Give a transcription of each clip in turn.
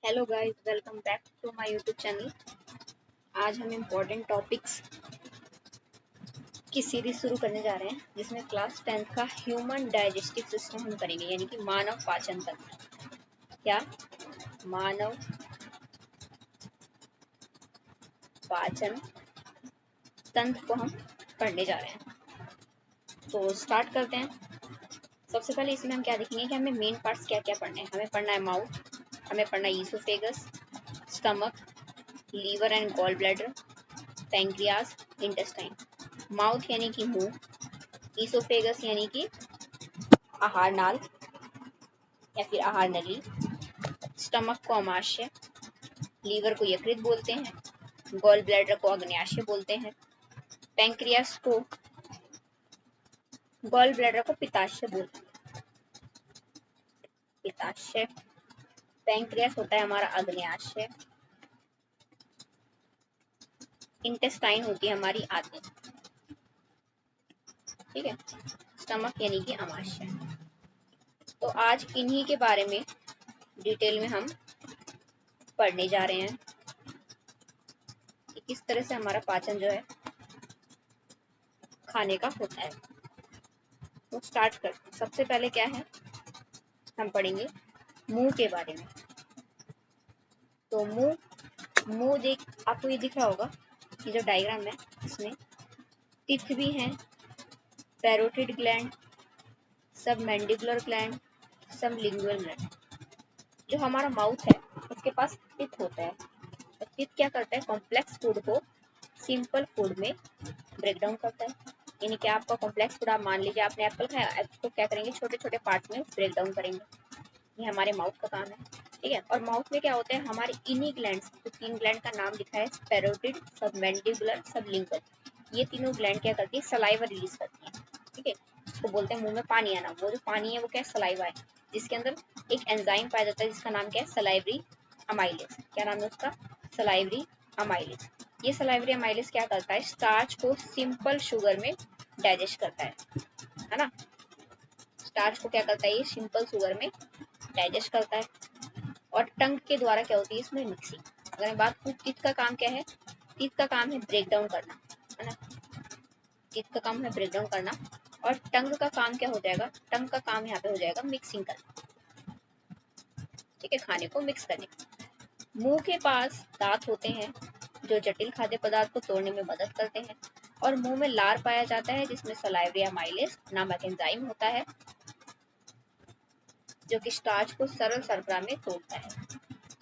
Hello guys, welcome back to my YouTube channel. आज हम important topics की series शुरू करने जा रहे हैं जिसमें क्लास 10th का ह्यूमन डाइजेस्टिव सिस्टम हम करेंगे, यानी कि मानव पाचन तंत्र। क्या मानव पाचन तंत्र को हम पढ़ने जा रहे हैं। तो स्टार्ट करते हैं। सबसे पहले इसमें हम क्या देखेंगे कि हमें मेन पार्ट्स क्या क्या पढ़ने हैं। हमें पढ़ना है माउथ, हमें पढ़ना है oesophagus, stomach, liver and gall bladder, pancreas, intestine. Mouth यानी कि मुंह, ईसोफेगस यानी कि आहार नाल या फिर आहार नली, स्टमक को अमाशय, लीवर को यकृत बोलते हैं, गॉल ब्लैडर को अग्न्याशय बोलते हैं, पैंक्रियास को गॉल ब्लैडर को पित्ताशय बोलते हैं। पित्ताशय, पैंक्रियास होता है हमारा अग्न्याशय, इंटेस्टाइन होती है हमारी आंतें। ठीक है, स्टमक यानी कि अमाशय। तो आज इन्हीं के बारे में डिटेल में हम पढ़ने जा रहे हैं कि किस तरह से हमारा पाचन जो है खाने का होता है। तो स्टार्ट करते हैं। सबसे पहले क्या है, हम पढ़ेंगे मुंह के बारे में। तो मुंह मुंह देख आपको ये दिख रहा होगा कि जो डायग्राम है इसमें टिथ भी हैं, पैरोटिड ग्लैंड, सब मैंडिबुलर ग्लैंड, सब लिंगुअल ग्लैंड। जो हमारा माउथ है उसके पास टिथ होता है और टिथ क्या करता है, कॉम्प्लेक्स फूड को सिंपल फूड में ब्रेक डाउन करता है। यानी कि आपका कॉम्प्लेक्स फूड, आप मान लीजिए आपने एप्पल खाया, एप्पल को क्या करेंगे, छोटे छोटे पार्ट में ब्रेक डाउन करेंगे। ये हमारे माउथ का काम है। ठीक है, और माउथ में क्या होता है, हमारे इन्हीं ग्लैंड, तो 3 ग्लैंड का नाम लिखा है, पैरोटिड, सब मैंडिबुलर, सब लिंगुअल। ये तीनों ग्लैंड क्या करती है, सलाइवा रिलीज करती है। ठीक है, इसको बोलते हैं मुंह में पानी आना। वो जो पानी है वो क्या है, सलाइवा है, जिसके अंदर एक एंजाइम पाया जाता है जिसका नाम क्या है, सलाइवरी अमाइलेज। क्या नाम है उसका, सलाइवरी अमाइलेज। ये सलाइवरी अमाइलेज क्या करता है, स्टार्च को सिंपल शुगर में डाइजेस्ट करता है ना। स्टार्च को क्या करता है, ये सिंपल शुगर में डाइजेस्ट करता है। और टंग के द्वारा क्या होती है इसमें, मिक्सिंग। अगर मैं बात करूँ टीथ का काम क्या है, टीथ का काम है ब्रेक डाउन करना, है ना। टीथ का काम है ब्रेक डाउन करना। और टंग का काम क्या हो जाएगा, टंग का काम यहाँ पे हो जाएगा मिक्सिंग करना। ठीक है, खाने को मिक्स करने। मुंह के पास दांत होते हैं जो जटिल खाद्य पदार्थ को तोड़ने में मदद करते हैं। और मुंह में लार पाया जाता है जिसमें सलाइवरी अमाइलेज नामक एंजाइम होता है जो कि स्टार्च को सरल सरबराह में तोड़ता है,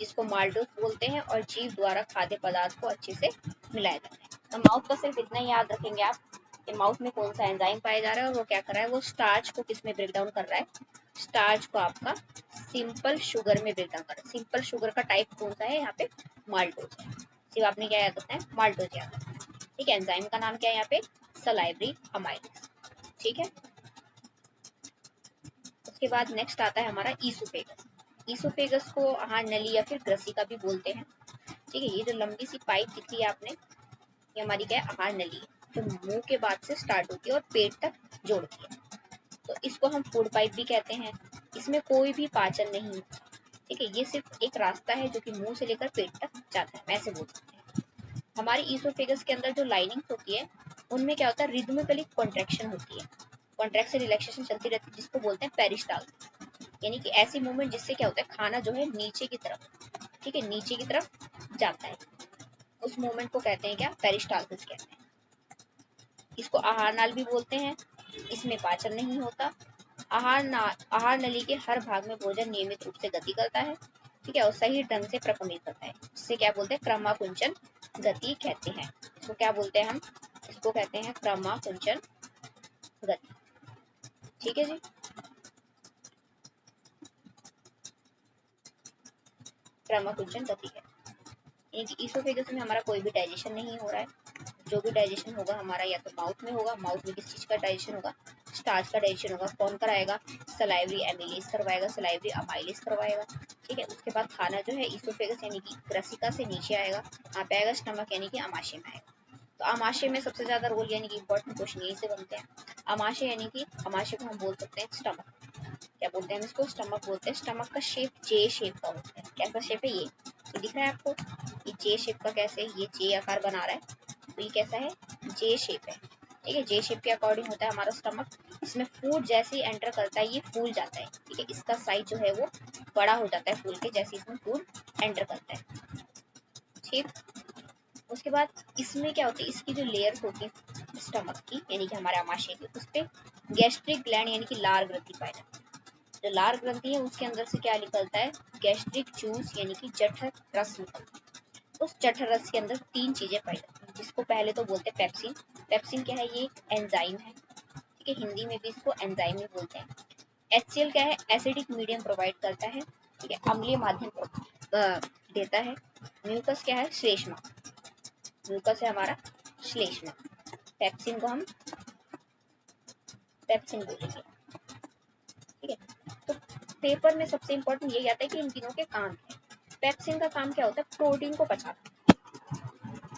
जिसको माल्टोस बोलते हैं। और जीभ द्वारा खाद्य पदार्थ को अच्छे से मिलाया जाता है। तो माउथ का सिर्फ इतना ही याद रखेंगे आप कि माउथ में कौन सा एंजाइम पाया जा रहा है और वो क्या कर रहा है, वो स्टार्च को किस में ब्रेक डाउन कर रहा है, स्टार्च को आपका सिंपल शुगर में ब्रेक डाउन कर रहा है। सिंपल शुगर का टाइप कौन सा है, यहाँ पे माल्टोस है। सिर्फ आपने क्या याद रखना है, माल्टोस याद रखना है। ठीक है, एंजाइम का नाम क्या है यहाँ पे, सलाइवरी अमाइलेज। ठीक है, उसके बाद नेक्स्ट आता है हमारा ईसोफेगस। ईसोफेगस को आहार नली या फिर ग्रसिका भी बोलते हैं। ठीक है, ये जो लंबी सी पाइप दिख रही है आपने, ये हमारी क्या है, आहार नली है, जो मुंह के बाद से स्टार्ट होती है और पेट तक जोड़ती है। तो इसको हम फूड पाइप भी कहते हैं। इसमें कोई भी पाचन नहीं होता। ठीक है, ये सिर्फ एक रास्ता है जो कि मुंह से लेकर पेट तक जाता है, ऐसे बोल सकते हैं। हमारी ईसोफेगस के अंदर जो लाइनिंग होती है उनमें क्या होता है, रिदमिकली कॉन्ट्रैक्शन होती है, कॉन्ट्रैक्शन रिलैक्सेशन चलती रहती है, जिसको बोलते हैं पेरिस्टाल्सिस। यानी कि ऐसी मूवमेंट जिससे क्या होता है, खाना जो है नीचे की तरफ, ठीक है, नीचे की तरफ जाता है। उस मूवमेंट को कहते हैं क्या, पेरिस्टाल्सिस कहते हैं। इसको आहार नाल भी बोलते हैं। इसमें पाचन नहीं होता। आहार नली के हर भाग में भोजन नियमित रूप से गति करता है। ठीक है, और सही ढंग से प्रकमित करता है। इससे क्या बोलते हैं, क्रमाकुंचन गति कहते हैं। इसको क्या बोलते हैं हम, इसको कहते हैं क्रमाकुंचन गति। ठीक है जी, क्रमाकुंचन गति है। यानी कि ईसोफेगस में हमारा कोई भी डाइजेशन नहीं हो रहा है। जो भी डाइजेशन होगा हमारा या तो माउथ में होगा। माउथ में किस चीज का डाइजेशन होगा, स्टार्च का डाइजेशन होगा। कौन कराएगा, सलाइवरी एमिलेज करवाएगा, सलाइवरी अमाइलेज करवाएगा। ठीक है, उसके बाद खाना जो है ईसोफेगस यानी कि ग्रसिका से नीचे आएगा, यहाँ पे आएगा स्टमक यानी कि अमाशय में आएगा। तो अमाशय में सबसे ज्यादा रोल, यानी कि इंपॉर्टेंट क्वेश्चन यही से बनते हैं। अमाशय यानी कि अमाशय को हम बोल सकते हैं स्टमक। क्या बोलते हैं हम इसको, स्टमक बोलते हैं। स्टमक का शेप जे शेप का होता है। कैसा शेप है ये दिख रहा है आपको, ये जे शेप का कैसे ये जे आकार बना रहा है, तो ये कैसा है जे शेप है। ठीक है, जे शेप के अकॉर्डिंग होता है हमारा स्टमक। इसमें फूड जैसे ही एंटर करता है ये फूल जाता है। ठीक है, इसका साइज जो है वो बड़ा हो जाता है फूल के जैसे इसमें फूड एंटर करता है। ठीक, उसके बाद इसमें क्या होता है, इसकी जो लेयर्स होती है स्टमक की यानी कि हमारे आमाशय की, उस पे गैस्ट्रिक ग्लैंड यानी कि लार ग्रंथि पाई जाती है। जो लार ग्रंथि है उसके अंदर से क्या निकलता है, गैस्ट्रिक जूस यानी कि जठर रस निकलता है। उस जठर रस के अंदर 3 चीजें पाई जाती हैं, जिसको पहले तो बोलते हैं पेप्सिन। पेप्सिन क्या है, ये एक एंजाइम है। ठीक है, हिंदी में भी इसको एंजाइम ही बोलते हैं। HCl क्या है, एसिडिक मीडियम प्रोवाइड करता है। ठीक है, अम्लीय माध्यम देता है। म्यूकस क्या है, श्लेष्मा। म्यूकस है हमारा श्लेष्मा। पेप्सिन को हम पेप्सिन बोलेंगे। ठीक है, तो पेपर में सबसे इंपॉर्टेंट यही आता है कि इन तीनों के काम है। पेप्सिन का काम क्या होता है, प्रोटीन को पचाना।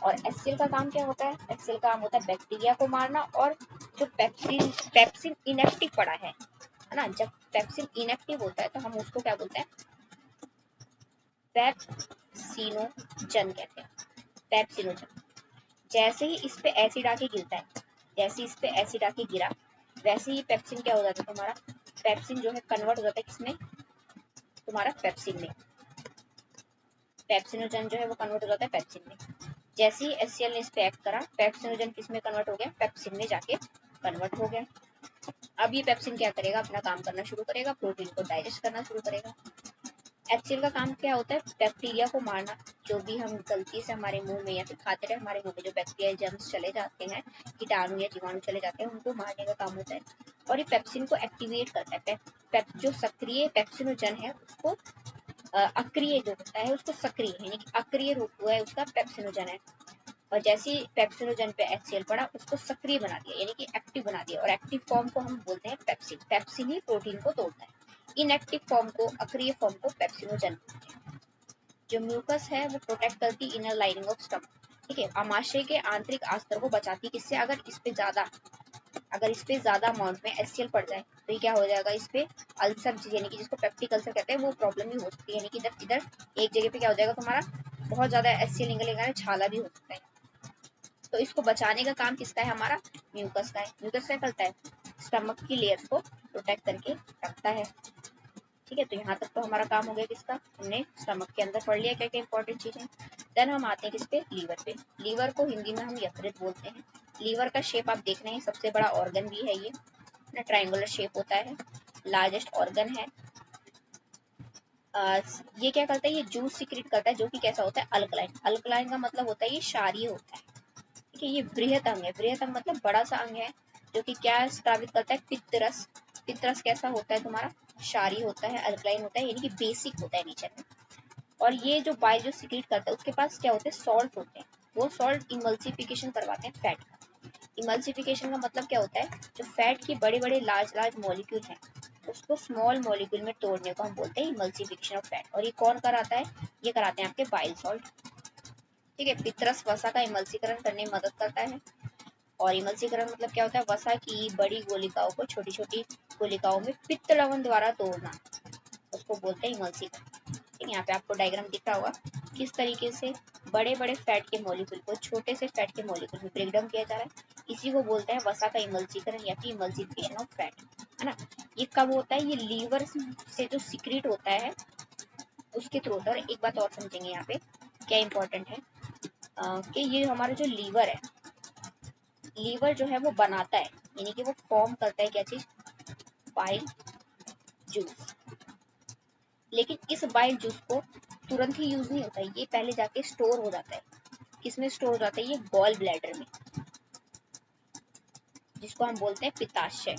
और HCl का काम क्या होता है, HCl का काम होता है बैक्टीरिया को मारना। और जो पेप्सिन इनएक्टिव पड़ा है ना, जब पेप्सिन इनएक्टिव होता है तो हम उसको क्या बोलते हैं, पेप्सिनोजन कहते हैं। पेप्सिनोजन। जैसे ही इस पे एसिड आके गिरता है, जैसे इस पे एसिड आके गिरा, वैसे ही पेप्सिन क्या हो जाता है तुम्हारा, पेप्सिन जो है कन्वर्ट हो जाता है किसमें, तुम्हारा पेप्सिन में। पेप्सिनोजन जो है वो कन्वर्ट हो जाता है पेप्सिन में। जैसे ही HCl ने इस पे एक्ट करा, पेप्सिनोजन किस में कन्वर्ट हो गया, पेप्सिन में जाके कन्वर्ट हो गया। अब ये पेप्सिन क्या करेगा, अपना काम करना शुरू करेगा, प्रोटीन को डाइजेस्ट करना शुरू करेगा। HCl का काम क्या होता है, बैक्टीरिया को मारना। जो भी हम गलती से हमारे मुंह में या फिर खाते रहे हमारे मुंह में जो बैक्टीरिया जर्म्स चले जाते हैं, कीटाणु या जीवाणु चले जाते हैं, उनको मारने का काम होता है। और ये पेप्सिन को एक्टिवेट करता है। जो सक्रिय पेप्सिनोजन है उसको अक्रिय जो होता है उसको सक्रिय यानी कि अक्रिय रूप हुआ है उसका पेप्सिनोजन है। और जैसे ही पेप्सिनोजन पे HCl पड़ा उसको सक्रिय बना दिया यानी कि एक्टिव बना दिया। और एक्टिव फॉर्म को हम बोलते हैं पेप्सिन। पेप्सिन ही प्रोटीन को तोड़ता है। इनएक्टिव फॉर्म को, अक्रिय फॉर्म को पेप्सिनोजन बोलते हैं। जो म्यूकस है वो प्रोटेक्ट करती इनर लाइनिंग ऑफ स्टमक। ठीक है, आमाशय के आंतरिक आस्तर को बचाती किससे, अगर इस पे ज्यादा अमाउंट में HCl पड़ जाए तो ये क्या हो जाएगा, इस पे अल्सर यानी कि जिसको पेप्टिक अल्सर कहते हैं वो प्रॉब्लम भी हो सकती है। यानी कि इधर एक जगह पे क्या हो जाएगा तुम्हारा, बहुत ज्यादा HCl निकलेगा, छाला भी हो सकता है। तो इसको बचाने का काम किसका है, हमारा म्यूकस का है। म्यूकस क्या करता है, स्टमक की लेयर को प्रोटेक्ट करके रखता है। ठीक है, तो यहाँ तक तो हमारा काम हो गया किसका, हमने स्टमक के अंदर पढ़ लिया क्या क्या इंपॉर्टेंट चीजें। देन हम आते हैं किस पे, लीवर पे। लीवर को हिंदी में हम यकृत बोलते हैं। लीवर का शेप आप देख रहे हैं, सबसे बड़ा ऑर्गन भी है ये ना, ट्रायंगुलर शेप होता है, लार्जेस्ट ऑर्गन है। ये क्या करता है, ये जूस सीक्रेट करता है जो कि कैसा होता है, अल्कलाइन। अल्कलाइन का मतलब होता है ये क्षारीय होता है। ठीक है, ये बृहत अंग है। बृहत अंग मतलब बड़ा सा अंग है जो कि क्या स्रावित करता है, पित्तरस। पित्तरस कैसा होता है तुम्हारा, क्षारीय होता है, अल्कलाइन होता है यानी कि बेसिक होता है नेचर में। और ये जो बाइल जो सीक्रेट करता है उसके पास क्या होते हैं, सॉल्ट होते हैं। वो सॉल्ट इमल्सिफिकेशन करवाते हैं फैट का। इमल्सिफिकेशन का मतलब क्या होता है, जो फैट के बड़े बड़े लार्ज मॉलिक्यूल हैं उसको स्मॉल मॉलिक्यूल में तोड़ने को हम बोलते हैं इमल्सिफिकेशन ऑफ फैट। और ये कौन कराता है, ये कराते हैं आपके बाइल सॉल्ट। ठीक है, पित्तरस वसा का इमल्सीकरण करने में मदद करता है। और इमल्सीकरण मतलब क्या होता है, वसा की बड़ी गोलिकाओं को छोटी छोटी गोलिकाओं में पित्त लवण द्वारा तोड़ना, उसको बोलते हैं इमल्सीकरण। ठीक है, यहाँ पे आपको डायग्राम दिख रहा होगा किस तरीके से बड़े बड़े फैट के मॉलिक्यूल को छोटे से फैट के मॉलिक्यूल में ब्रेक डाउन किया जा रहा है। इसी को बोलते हैं वसा का इमल्सीकरण या फिर इमल्सिफिकेशन ऑफ फैट, है ना। ये कब होता है, ये लीवर से जो सीक्रेट होता है उसके थ्रू होता है। और एक बात और समझेंगे यहाँ पे क्या इंपॉर्टेंट है, कि ये हमारा जो लीवर है, लीवर जो है वो बनाता है यानी कि वो फॉर्म करता है क्या चीज, बाइल जूस। लेकिन इस बाइल जूस को तुरंत ही यूज नहीं होता है, ये पहले जाके स्टोर हो जाता है। किसमें स्टोर हो जाता है, ये गॉल ब्लैडर में, जिसको हम बोलते हैं पित्ताशय।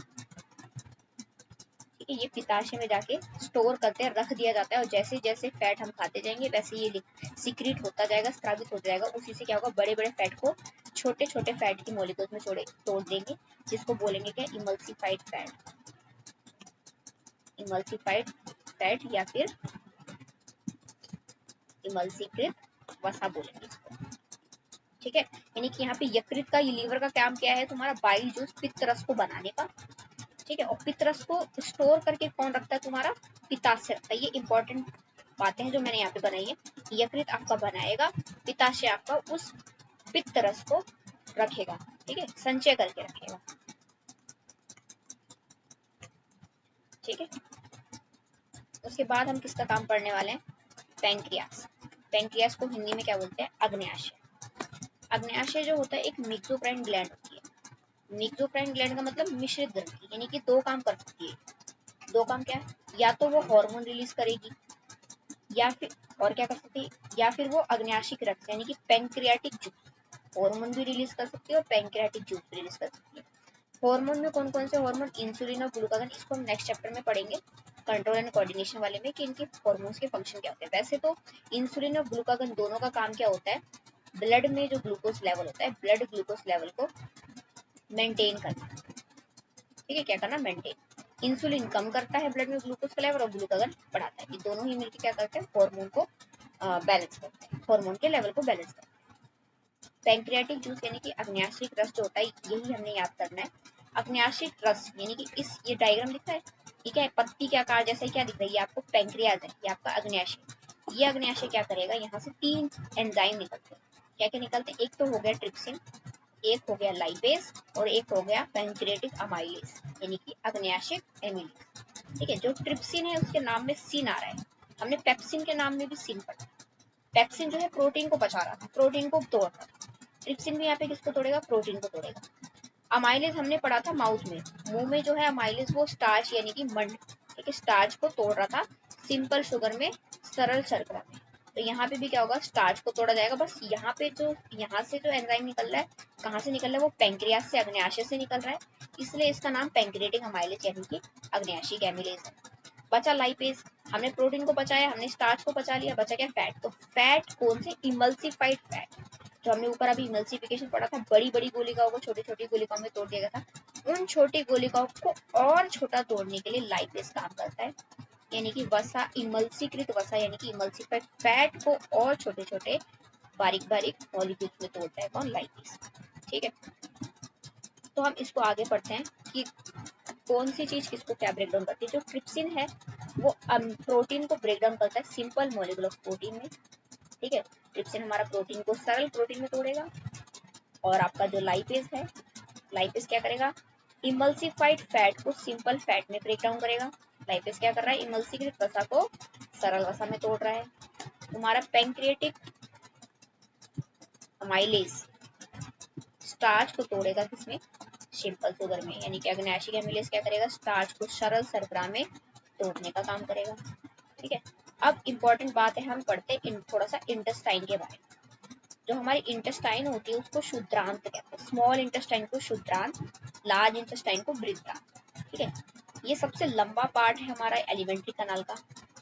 ठीक है, ये पित्ताशय में जाके स्टोर करते हैं, रख दिया जाता है। और जैसे जैसे फैट हम खाते जाएंगे वैसे ये सीक्रेट होता जाएगा, स्रावित होता जाएगा। उसी से क्या होगा, बड़े बड़े फैट को छोटे छोटे फैट की मॉलिक्यूल्स में तोड़ देंगे, जिसको बोलेंगे क्या, इमल्सिफाइड फैट। इमल्सिफाइड फैट या फिर इमल्सीकृत वसा बोलेंगे इसको। ठीक है, यानी कि यहाँ पे यकृत का, ये लीवर का काम क्या है तुम्हारा, बाइल जूस पित्त रस को बनाने का। ठीक है, और पित्त रस को स्टोर करके कौन रखता है, तुम्हारा पित्ताशय रखता है। ये इंपॉर्टेंट बातें हैं जो मैंने यहाँ पे बनाई है। यकृत आपका बनाएगा, पित्ताशय आपका उस पित्त रस को रखेगा, ठीक है, संचय करके रखेगा, ठीक है। उसके बाद हम किसका काम पढ़ने वाले हैं, पैंक्रियास। पैंक्रियास को हिंदी में क्या बोलते हैं, अग्न्याशय। अग्न्याशय जो होता है एक मिक्सोक्राइन ग्लैंड होती है। मिक्सोक्राइन ग्लैंड का मतलब मिश्रित ग्रंथि, यानी कि दो काम कर सकती है। दो काम क्या है, या तो वो हार्मोन रिलीज करेगी, या फिर और क्या कर सकती है, या फिर वो अग्न्याशिक रक्त यानी कि पैंक्रियाटिक जूस, हार्मोन भी रिलीज कर सकती है और पैंक्रियाटिक जूस भी रिलीज कर सकती है। हार्मोन में कौन कौन से हार्मोन, इंसुलिन और ग्लूकागन, इसको हम नेक्स्ट चैप्टर में पढ़ेंगे कंट्रोल एंड कोऑर्डिनेशन वाले में कि इनके हार्मोन्स के फंक्शन क्या होते हैं। वैसे तो इंसुलिन और ग्लूकागन दोनों का काम क्या होता है, ब्लड में जो ग्लूकोज लेवल होता है, ब्लड ग्लूकोज लेवल को मेंटेन करना, ठीक है, क्या करना, मेंटेन। इंसुलिन कम करता है ब्लड में ग्लूकोज का लेवल और ग्लूकागन बढ़ाता है। ये दोनों ही मिलकर क्या करते हैं, हार्मोन को बैलेंस करते हैं, हार्मोन के लेवल को बैलेंस करते हैं। पैंक्रियाटिक जूस यानी कि अग्न्याशिक रस जो होता है, यही हमने याद करना है। अग्न्याशिक रस यानी कि इस ये डायग्राम दिख रहा है, ठीक है, पत्ती के आकार जैसा क्या दिख रहा है, ये आपको पैंक्रियाज है, ये आपका अग्न्याशय। ये अग्न्याशय क्या करेगा, यहाँ से 3 एंजाइम निकलते हैं। क्या क्या निकलते हैं, एक तो हो गया ट्रिप्सिन, एक हो गया लाइपेज और एक हो गया पैंक्रियाटिक अमाइलेज यानी कि अग्न्याशिक एमिलेज, ठीक है। जो ट्रिप्सिन है उसके नाम में सिन आ रहा है, हमने पेप्सिन के नाम में भी सिन पढ़ा। पेप्सिन जो है प्रोटीन को पचा रहा था, प्रोटीन को तोड़ रहा था। ट्रिप्सिन भी यहाँ पे किसको तोड़ेगा, प्रोटीन को तोड़ेगा। अमाइलेज हमने पढ़ा था माउथ में, मुंह में जो है अमाइलेज वो स्टार्च यानी कि मंड, ठीक है, स्टार्च को तोड़ रहा था सिंपल शुगर में, सरल शर्करा में। तो यहाँ पे भी क्या होगा, स्टार्च को तोड़ा जाएगा। बस यहाँ पे जो यहाँ से जो एंजाइम निकल रहा है, कहाँ से निकल रहा है, वो पैंक्रियास से, अग्न्याशय से निकल रहा है, इसलिए इसका नाम पैंक्रियाटिक अमाइलेज यानी कि अग्न्याशिक एमिलेज है। बचा लाइपेज, हमने प्रोटीन को बचाया, हमने स्टार्च को बचा लिया, बचा क्या, फैट। तो फैट कौन से, इमल्सिफाइड फैट, जो हमने ऊपर अभी इमल्सिफिकेशन पढ़ा था, बड़ी बड़ी गोलिकाओं को छोटी छोटी गोलिकाओं में तोड़ दिया गया था, उन छोटी गोलिकाओं को और छोटा तोड़ने के लिए लाइपेज काम करता है, यानी कि वसा, इमल्सीकृत वसा यानी कि इमल्सिफाइड फैट को और छोटे छोटे बारीक बारीक मॉलिक्यूल्स में तोड़ता है, कौन, लाइपेज, ठीक है। तो हम इसको आगे पढ़ते हैं कि कौन सी चीज किसको क्या ब्रेक डाउन करती है। जो ट्रिप्सिन है वो प्रोटीन को ब्रेक डाउन करता है सिंपल मॉलिक्यूल ऑफ प्रोटीन में, ठीक है। ट्रिप्सिन हमारा प्रोटीन को सरल प्रोटीन में तोड़ेगा। और आपका जो लाइपेज है, लाइपेज क्या करेगा, इमल्सिफाइड फैट को सिंपल फैट में ब्रेक डाउन करेगा। लाइपेज क्या कर रहा है, इमल्सीकृत वसा को सरल वसा में तोड़ रहा है। हमारा पैंक्रियाटिक अमाइलेज स्टार्च को तोड़ेगा किसमें, सिंपल शुगर में, यानी कि अग्न्याशिक एमिलेज क्या करेगा, स्टार्च को सरल शर्करा में तोड़ने का काम करेगा, ठीक है। अब इम्पोर्टेंट बात है, हम पढ़ते हैं थोड़ा सा इंटेस्टाइन के बारे में। जो हमारी इंटेस्टाइन होती है उसको शुद्रांत कहते हैं, स्मॉल इंटेस्टाइन को शुद्रांत, लार्ज इंटेस्टाइन को बृहदांत, ठीक है। ये सबसे लंबा पार्ट है हमारा एलिमेंट्री कनाल का।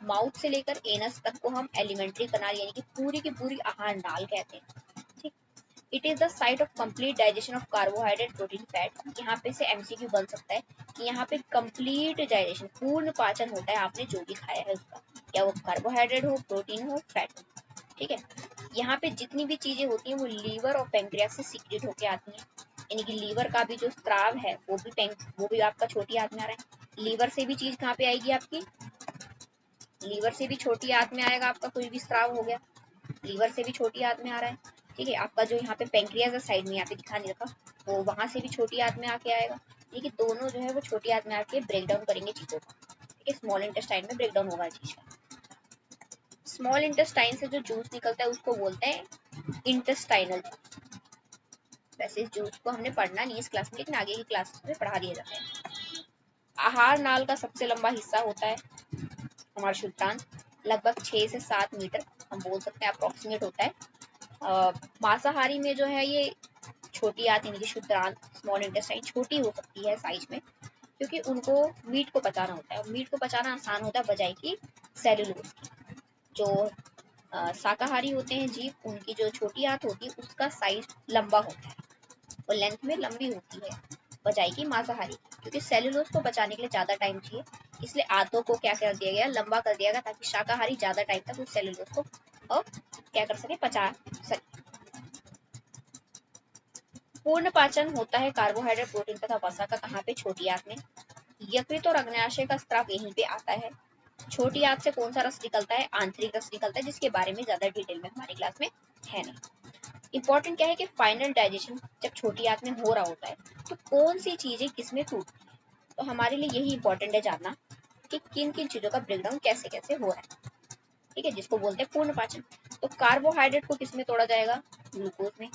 माउथ से लेकर एनस तक को हम एलिमेंट्री कनाल यानी कि पूरी की पूरी आहार नाल कहते हैं, ठीक। It is the site of complete digestion of carbohydrate, protein, fat. यहाँ पे से एमसीक्यू बन सकता है कि यहाँ पे कंप्लीट डाइजेशन, पूर्ण पाचन होता है आपने जो भी खाया है उसका, या वो कार्बोहाइड्रेट हो, प्रोटीन हो, फैट हो, ठीक है। यहाँ पे जितनी भी चीजें होती हैं वो लीवर और पैंक्रियास से सीक्रेट होके आती हैं, यानी कि लीवर का भी जो स्त्राव है वो भी आपका छोटी आंत में आ रहा है। लीवर से भी चीज कहाँ पे आएगी आपकी, लीवर से भी छोटी आंत में आएगा आपका, कोई भी स्त्राव हो गया लीवर से भी छोटी आंत में आ रहा है, ठीक है। आपका जो यहाँ पे पैंक्रियास है साइड में यहाँ पे दिखा नहीं रखा, वो वहां से भी छोटी आंत में आके आएगा, ठीक है। दोनों जो है वो छोटी आंत में आके ब्रेक डाउन करेंगे चीजों को, ठीक है। स्मॉल इंटेस्टाइन में ब्रेक डाउन होगा चीज का। स्मॉल इंटेस्टाइन से जो जूस निकलता है उसको बोलते हैं इंटेस्टाइनल जूस। वैसे इस जूस को हमने पढ़ना नहीं इस क्लास में, लेकिन आगे की क्लास में पढ़ा दिया जाता है। आहार नाल का सबसे लंबा हिस्सा होता है हमारा शुद्धांत, लगभग 6 से 7 मीटर हम बोल सकते हैं, अप्रोक्सीमेट होता है। मांसाहारी में जो है ये छोटी आंत यानी कि शुद्धांत, स्मॉल इंटेस्टाइन छोटी हो सकती है साइज में, क्योंकि उनको मीट को पचाना होता है, मीट को पचाना आसान होता है बजाय की सेलुलोज की। जो शाकाहारी होते हैं जीव, उनकी जो छोटी आंत होती है उसका साइज लंबा होता है और लेंथ में लंबी होती है बजाय की मांसाहारी, क्योंकि सेलुलोज को बचाने के लिए ज्यादा टाइम चाहिए, इसलिए आंतों को क्या कर दिया गया, लंबा कर दिया गया, ताकि शाकाहारी ज्यादा टाइम तक उस सेलुलोज को और क्या कर सके, पचा सके। पूर्ण पाचन होता है कार्बोहाइड्रेट, प्रोटीन तथा वसा का कहाँ पे, छोटी आंत में। यकृत और अग्न्याशय का स्त्राव यहीं पे आता है, छोटी आंत से कौन सा रस निकलता है? आंतरिक रस निकलता है, जिसके बारे में ज्यादा डिटेल में हमारी क्लास में है नहीं। इंपॉर्टेंट क्या है कि फाइनल डाइजेशन जब छोटी आंत में हो रहा होता है तो कौन सी चीजें किसमें टूटती है, तो हमारे लिए यही इंपॉर्टेंट है जानना कि किन किन चीजों का ब्रेकडाउन कैसे कैसे हो रहा है। ठीक है, जिसको बोलते हैं पूर्ण पाचन। तो कार्बोहाइड्रेट को किसमें तोड़ा जाएगा? ग्लूकोज में।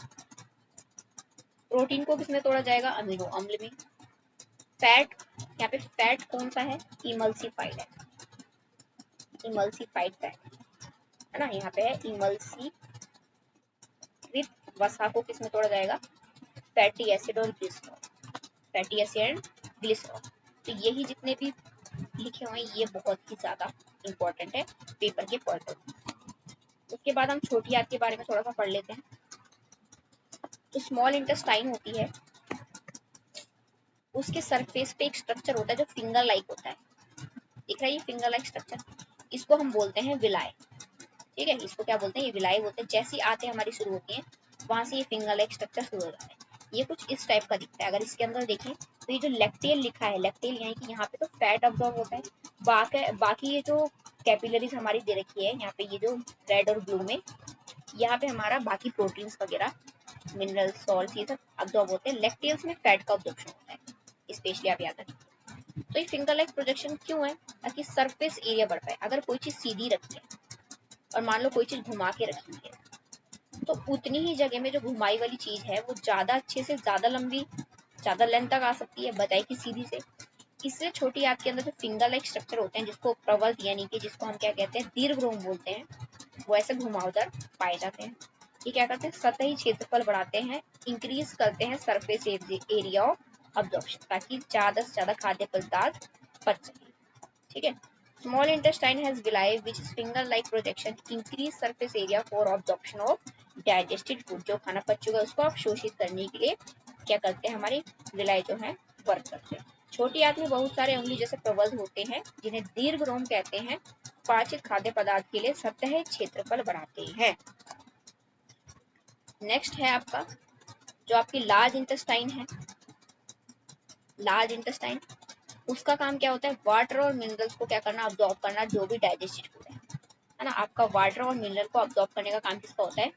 प्रोटीन को किसमें तोड़ा जाएगा? अमीनो अम्ल में। फैट, यहाँ पे फैट कौन सा है? इमल्सिफाइड है, इमल्सिफाइड फैट है ना, यहाँ पे है इमल्सिफित वसा को किसमें तोड़ा जाएगा? फैटी एसिड और glycerol, fatty acid and glycerol. तो यही जितने भी लिखे हुए हैं ये बहुत ही ज्यादा इंपॉर्टेंट है पेपर के पॉइंट ऑफ व्यू। उसके बाद हम छोटी आंत के बारे में थोड़ा सा पढ़ लेते हैं। तो स्मॉल इंटेस्टाइन होती है, उसके सरफेस पे एक स्ट्रक्चर होता है जो फिंगर लाइक होता है, दिख रहा है ये फिंगर लाइक स्ट्रक्चर, इसको हम बोलते हैं विलाय। ठीक है, इसको क्या बोलते हैं? ये विलाय बोलते हैं। जैसी आंतें हमारी शुरू होती हैं वहां से ये फिंगर लाइक स्ट्रक्चर शुरू हो जाता है। ये कुछ इस टाइप का दिखता है। अगर इसके अंदर देखें तो ये जो लैक्टेल लिखा है, लैक्टेल यानी कि यहाँ पे तो फैट अब्जॉर्ब होता है, बाकी ये जो कैपिलरीज हमारी दे रखी है यहाँ पे, ये जो रेड और ब्लू में, यहाँ पे हमारा बाकी प्रोटीन्स वगैरह मिनरल सॉल्ट ये सब अब्जॉर्ब होते हैं। लैक्टेल्स में फैट का अब्जॉर्प्शन होता है, स्पेशली आप याद रखें। तो ये फिंगर लाइक प्रोजेक्शन क्यों है? ताकि सरफेस एरिया बढ़ पाए। अगर कोई चीज सीधी रखी है और मान लो कोई चीज घुमा के रखी है तो उतनी ही जगह में जो घुमाई वाली चीज है वो ज्यादा अच्छे से, ज्यादा लंबी, ज्यादा लेंथ तक आ सकती है बजाय कि सीधी से। इससे छोटी आंत के अंदर जो फिंगर लाइक स्ट्रक्चर होते हैं, जिसको प्रवर्त यानी कि जिसको हम क्या कहते हैं, दीर्घरोम बोलते हैं, वो ऐसे घुमावदार पाए जाते हैं। ये क्या करते हैं? सतही क्षेत्रफल बढ़ाते हैं, इंक्रीज करते हैं सरफेस एरिया ऑफ अब्जॉर्प्शन, ताकि ज्यादा से ज्यादा खाद्य पदार्थ पच सके। ठीक है, small intestine has villi which is finger like projection increase surface area for absorption of digested food। जो खाना पच चुका है उसको आप शोषित करने के लिए क्या करते हैं? हमारी विलाई जो है वर्क करते हैं। छोटी आंत में बहुत सारे उंगली जैसे प्रबंध होते हैं जिन्हें दीर्घरोम कहते हैं, पाचित खाद्य पदार्थ के लिए सतह क्षेत्रफल बढ़ाते हैं। नेक्स्ट है आपका जो आपकी लार्ज इंटेस्टाइन है, लार्ज इंटेस्टाइन, उसका काम क्या होता है? वाटर और मिनरल्स को क्या करना? अब्सॉर्ब करना, जो भी डाइजेस्टेड फूड है ना। आपका वाटर और मिनरल को अब्सॉर्ब करने का काम किसका होता है?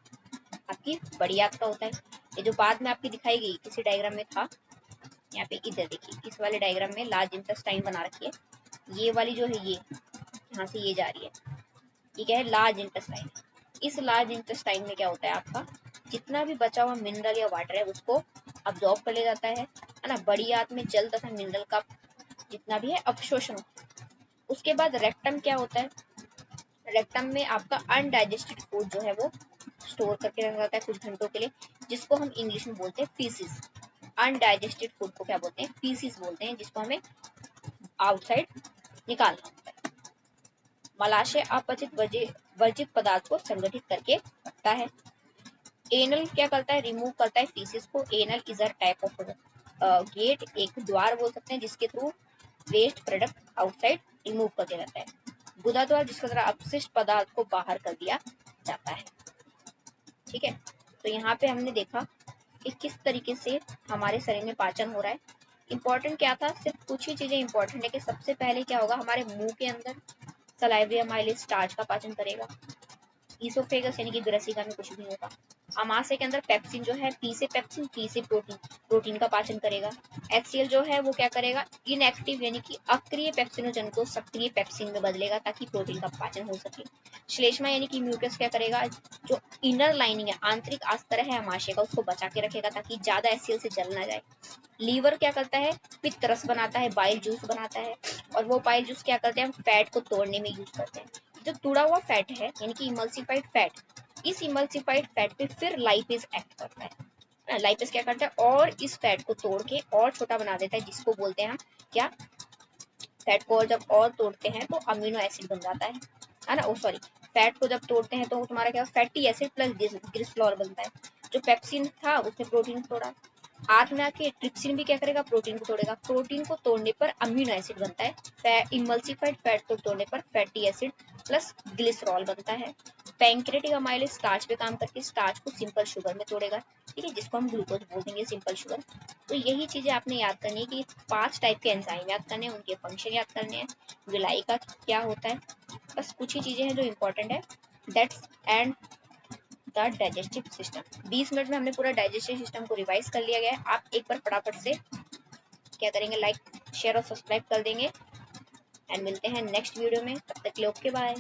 आपकी बड़ी आंत का होता है। ये जो बाद में आपकी दिखाई गई किसी डायग्राम में था, यहाँ पे इधर देखिए, इस वाले डायग्राम में लार्ज इंटेस्टाइन बना रखी है। ये वाली जो है ये यहाँ से ये जा रही है, ये क्या है? Large intestine. इस लार्ज इंटेस्टाइन में क्या होता है? आपका जितना भी बचा हुआ मिनरल या वाटर है उसको अब्सॉर्ब कर लिया जाता है ना। बड़ी आंत में जल तथा मिनरल का जितना भी है अवशोषण होता है। उसके बाद रेक्टम क्या होता है? रेक्टम में आपका अनडाइजेस्टेड फूड जो है वो स्टोर करके रखा जाता है कुछ घंटों के लिए, जिसको हम इंग्लिश में बोलते हैं फीसिस। अनडाइजेस्टेड फूड को क्या बोलते हैं? फीसिस बोलते हैं, जिसको हमें आउटसाइड निकालना होता है। मलाशय अपचित वर्जित पदार्थ को संगठित करके रखता है। एनल क्या करता है? रिमूव करता है फीसिस को। Anal is a type of gate, एक द्वार बोल सकते हैं, जिसके through waste product outside remove करके रहता है। गुदा द्वार, जिसके द्वारा अपशिष्ट पदार्थ को बाहर कर दिया जाता है। ठीक है, तो यहाँ पे हमने देखा कि किस तरीके से हमारे शरीर में पाचन हो रहा है। इंपॉर्टेंट क्या था? सिर्फ कुछ ही चीजें इंपॉर्टेंट है कि सबसे पहले क्या होगा? हमारे मुंह के अंदर सलाइवा माइलेज स्टार्च का पाचन करेगा। ईसोफेगस यानी कि ग्रसिका में कुछ भी होगा। अमाशय के अंदर पेप्सिन जो है, पी से पेप्सिन, पी से प्रोटीन, प्रोटीन का पाचन करेगा। एचसीएल जो है वो क्या करेगा? इनएक्टिव यानी कि अक्रिय पेप्सिनोजन को सक्रिय पेप्सिन में बदलेगा ताकि प्रोटीन का पाचन हो सके। श्लेष्मा यानी कि म्यूकस क्या करेगा? जो इनर लाइनिंग है, आंतरिक अस्तर है अमाशय का, उसको बचा के रखेगा ताकि ज्यादा एचसीएल से जल ना जाए। लीवर क्या करता है? पित्त रस बनाता है, बाइल जूस बनाता है, और वो बाइल जूस क्या करते हैं? हम फैट को तोड़ने में यूज करते हैं। जो तुड़ा हुआ फैट है यानी कि इमल्सिफाइड फैट, इस इमल्सिफाइड फैट पे फिर लाइपेज एक्ट करता है। लाइपेज क्या करता है? और इस फैट को तोड़ के और छोटा बना देता है, जिसको बोलते हैं हम क्या? फैट को जब और तोड़ते हैं तो अमीनो एसिड बन जाता है ना। ओ सॉरी, फैट को जब तोड़ते हैं तो तुम्हारा क्या? फैटी एसिड प्लस ग्लिसरॉल बनता है। जो पेप्सिन था उसने प्रोटीन तोड़ा, आंत में आके ट्रिप्सिन भी क्या करेगा? प्रोटीन को तोड़ेगा। प्रोटीन को तोड़ने पर अमीनो एसिड बनता है। इमल्सिफाइड फैट को तोड़ने पर फैटी एसिड प्लस ग्लिसरॉल बनता है। पैंक्रेटिक अमाइलेज स्टार्च पे काम करके स्टार्च को सिंपल शुगर में तोड़ेगा। ठीक है, जिसको हम ग्लूकोज बोल देंगे, सिंपल शुगर। तो यही चीजें आपने याद करनी है कि 5 टाइप के एंजाइम याद करने हैं, उनके फंक्शन याद करने हैं, विलाई का क्या होता है, बस कुछ ही चीजें हैं जो इम्पोर्टेंट है। That's and the digestive system. 20 minute में हमने पूरा डाइजेस्टिव सिस्टम को रिवाइज कर लिया गया है। आप एक बार फटाफट से क्या करेंगे, लाइक शेयर और सब्सक्राइब कर देंगे। एंड मिलते हैं नेक्स्ट वीडियो में, तब तक के लिए ओके बाय।